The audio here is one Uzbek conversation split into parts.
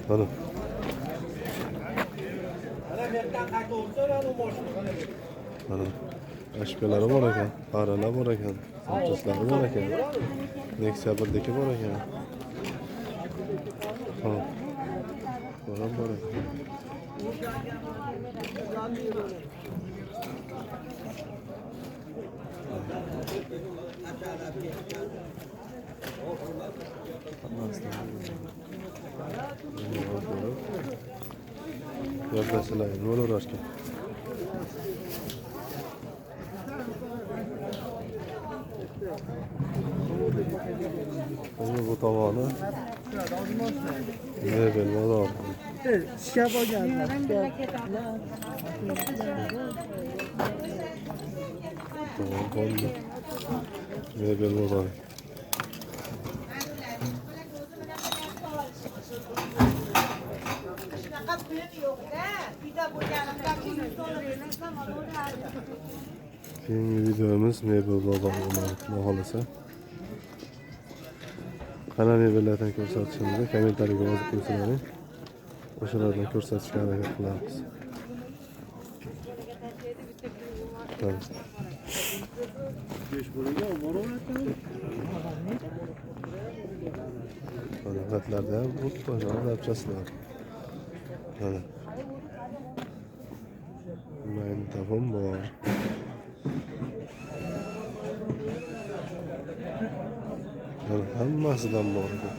Mana. Mana. Ashpelari bor ekan, qarilar bor ekan, samchislari bor ekan. Nexia 1'deki bor ekan. Ha. Bor ekan. Yapasılar, ne olur aşkım? Bu tavanı ne bilmez abi. Şişe geldi. Tamam, kondu. Ne bilmez abi. Keyingi videomuz mebel bozorlari xohlasa qanday mebellardan ko'rsatishimizni kommentariyga yozib qo'ysalaring. O'shalardan ko'rsatishga harakat qilamiz. Qanaqatlarda ham bu to'shaq yapchasizlar. Mana. Magnitofon bor. Hammasidan bor ekan.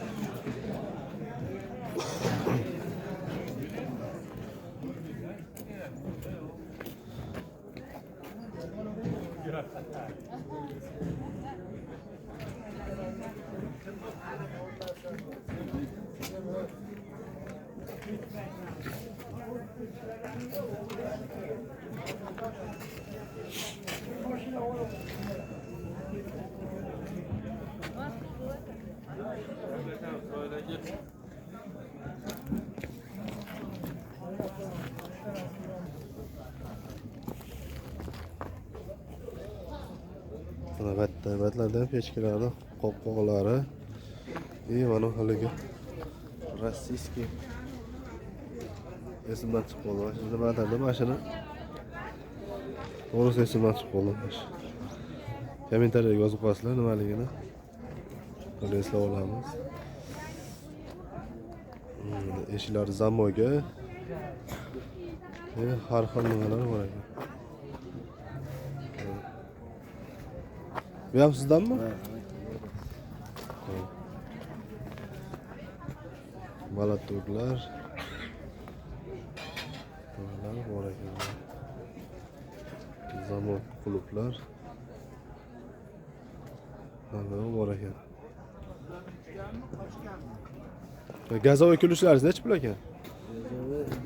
Batlardan pechkalari, qopqoqlari. Mana haligi rossiyskiy. Esimdan chiqib qoldi. Shunda batlarda mashina. To'g'risi esimdan chiqib qoldi. Kommentariyga yozib qo'yasizlar nimaligini. Qani eslab olamiz. Eshiklari zamoga. Har xil nimalar bor ekan. Bu ham sizdanmi? Balatoklar. Nimalar bor ekan. Zamon klublar. Nimalar bor ekan. Gazovoy kulishlaringiz necha pul ekan?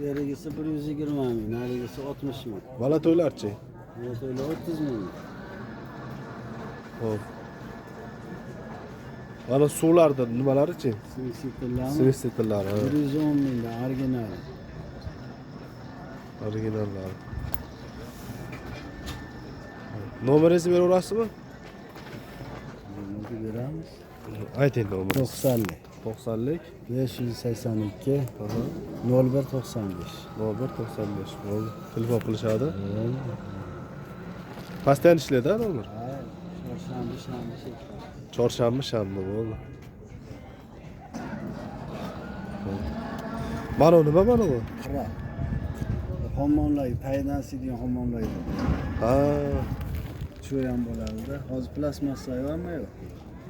Berigisi 120 ming, narigisi 60 ming. Balatoylarchi? Balatoylar 30 ming. Hop. Mana suvlarda nimalarichi? Sivistillari. 110 mingda original. Originallar. Nomeringizni beraverasizmi? Nima beramiz? Ayting nomeringizni. 90lik 90lik 582 0195. 0195. Bo'ldi. Telefon qilishadi. Pastdan ishlaydi adamlar. Chorshanba shanba bo'ldi. Mana nima mana bu? Qira. Hommonlar, taydan silgan hommonlar. Ha, Shu ham bo'ladi-da. Hozir plastmassa yo'qmi yo'q?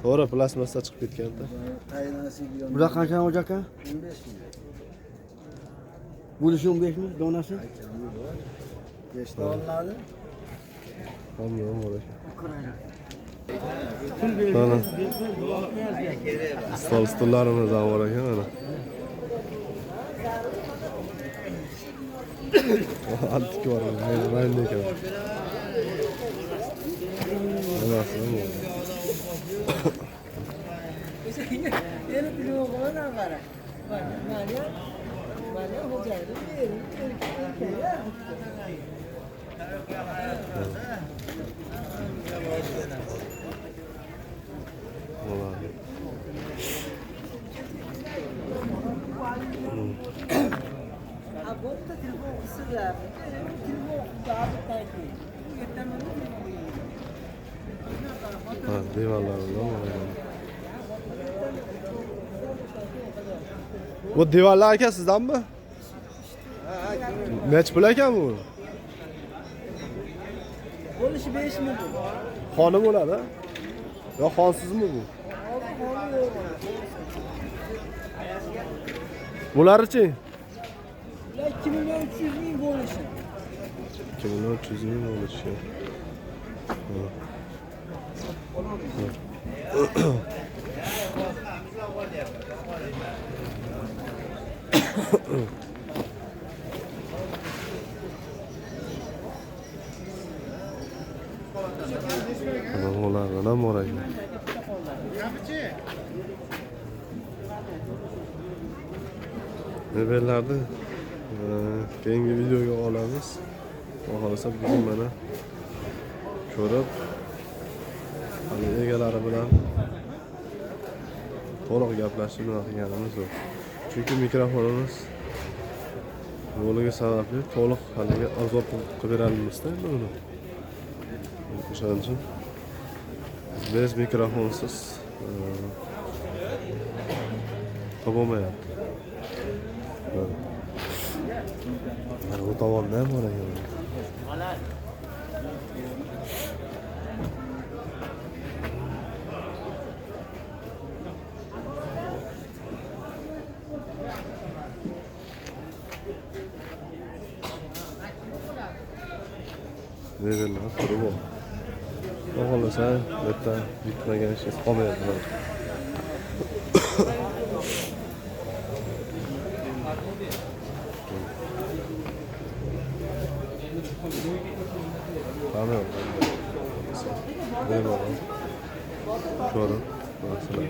to'g'ri, plastmassa chiqib ketganda. Taydan silgan. Bular qancha o'jar aka? 15 ming. Bo'lishi 15 ming donasi? 5 ta olinadi. Hamma bor ekan. Mana. Stollarimiz ham bor ekan mana. Antik var. Aynen ekan. Nasıl mı? Yeni bir oğlan var. Maria hocaydı. A volta telefon ısırlar. Telefon daha bitaydı. Yetten Ha, devorlarida bor ekan. Bu devorlar aka sizdanmi? Nech pul ekan bu? Bo'lishi 5 ming. Xoni bo'ladi? Yo, xonsizmi bu? Bularchi? Ular 2300 ming bo'lishi. 2300 ming bo'lishi. Ulardan ham bor ekan. Mebellarni keyingi videoga olamiz. Xohlasa bugun mana ko'rib, hali egalari bilan to'liq gaplashib qilganimiz yo'q. Chunki mikrofonimiz bo'ligi sababli to'liq haliga azob qilib beralmasda endi buni. O'shaning uchun bez mikrofonsiz topolmayapti. Bu tomonda ham bor ekan. Mebellar turi bor. Xohlasa bitta bitmagan ish qolmaydi. Tamam. Merhaba. Şöyle. Mesela.